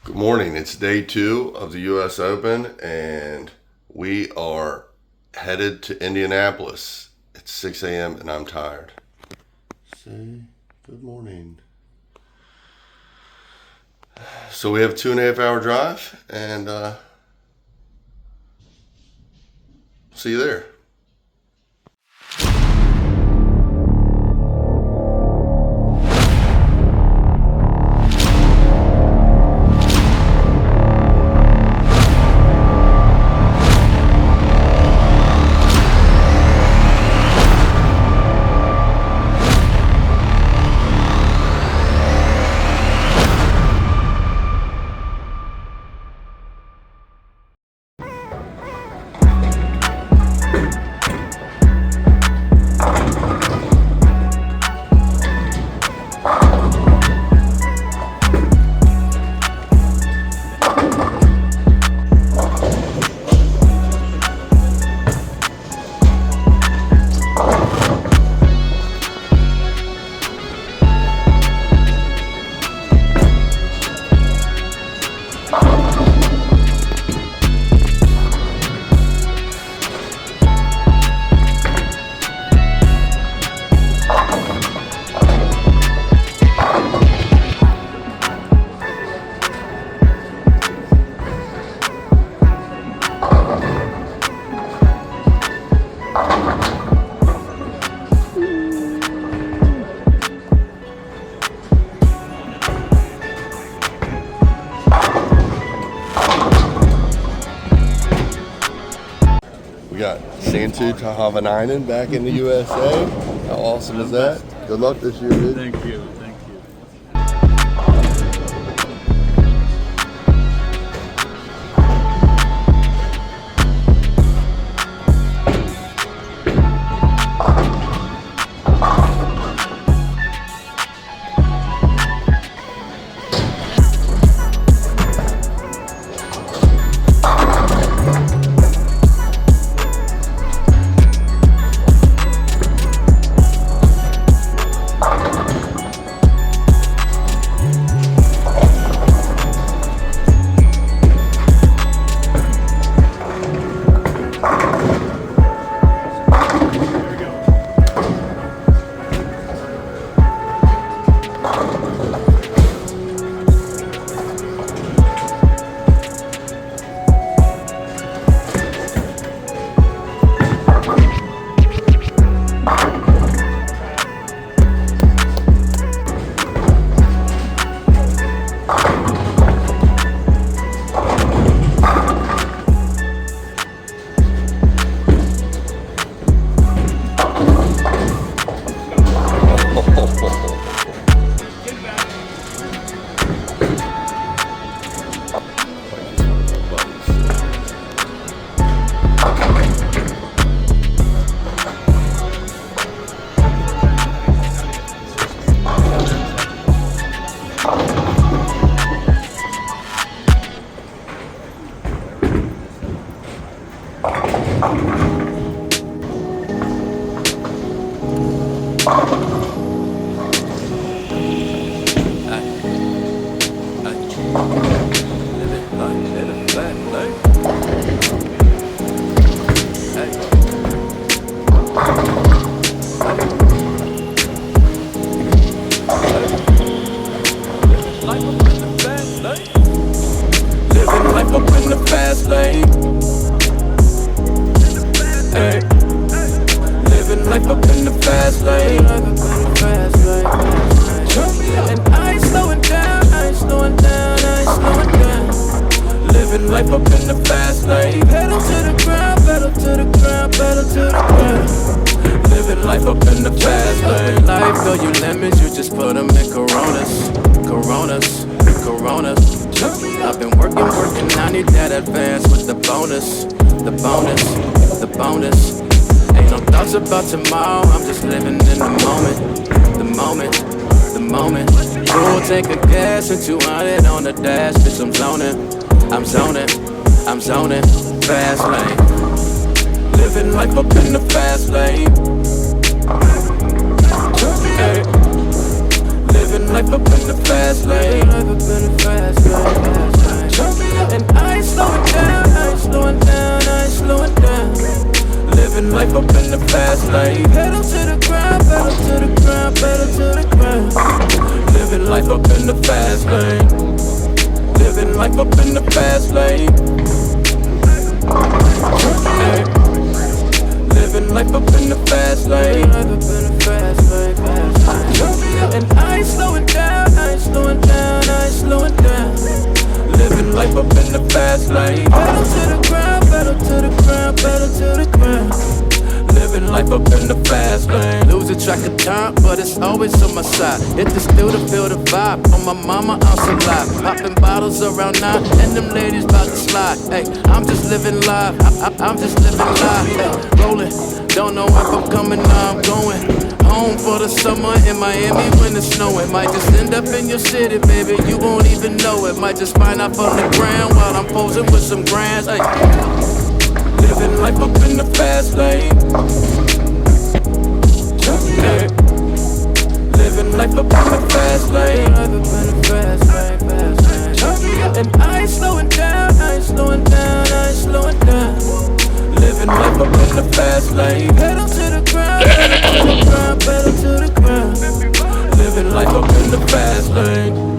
Good morning. It's day 2 of the US Open, and we are headed to Indianapolis. It's 6 a.m. and I'm tired. Say good morning. So we have a 2.5 hour drive, and see you there. We got Santu Tahavanainen back in the USA. How awesome is that? Good luck this year, dude. Thank you. Living life up in the fast lane. Hey. Living life up in the fast lane. And I ain't slowing down, I ain't slowing down, I ain't slowing down. Living life up in the fast lane. Pedal to the ground, pedal to the ground, pedal to the ground. Living life up in the fast lane. Life, though you lemons, you just put them in Coronas, Coronas, Coronas. I've been working, I need that advance with the bonus, the bonus, the bonus. Ain't no thoughts about tomorrow, I'm just living in the moment, the moment, the moment. Full tank of gas and 200 on the dash, bitch, I'm zoning, I'm zoning, I'm zoning, fast lane. Living life up in the fast lane. Hey. Living life up in the fast lane. Life up in the fast lane. up in the fast lane. Pedal to the ground, pedal to the ground, pedal to the ground. Living life up in the fast lane. Living life up in the fast lane. Hey. Living life up in the fast lane. Life up in the fast lane, fast lane. And I ain't slowing down, I ain't slowing down, I ain't slowing down. Living life up in the fast lane. Pedal to the ground, pedal to the ground, pedal to the ground. Living life up in the fast lane. Losing track of time, but it's always on my side. Hit the still to feel the vibe. On my mama, I'm so live. Popping bottles around 9, and them ladies about to slide. Hey, I'm just living live. I'm just living live. Hey, rolling. Don't know if I'm coming or I'm going home for the summer in Miami when it's snowing. Might just end up in your city, baby. You won't even know it. Might just find out from the ground while I'm posing with some grands. Hey. Living life up in the fast lane. Hey. Living life up in the fast lane. Life up in the fast lane, fast lane. And I ain't slowing down, I ain't slowing down, I ain't slowing down. Living life up in the fast lane. Pedal to the ground, pedal to the ground, pedal to the ground. Living life up in the fast lane.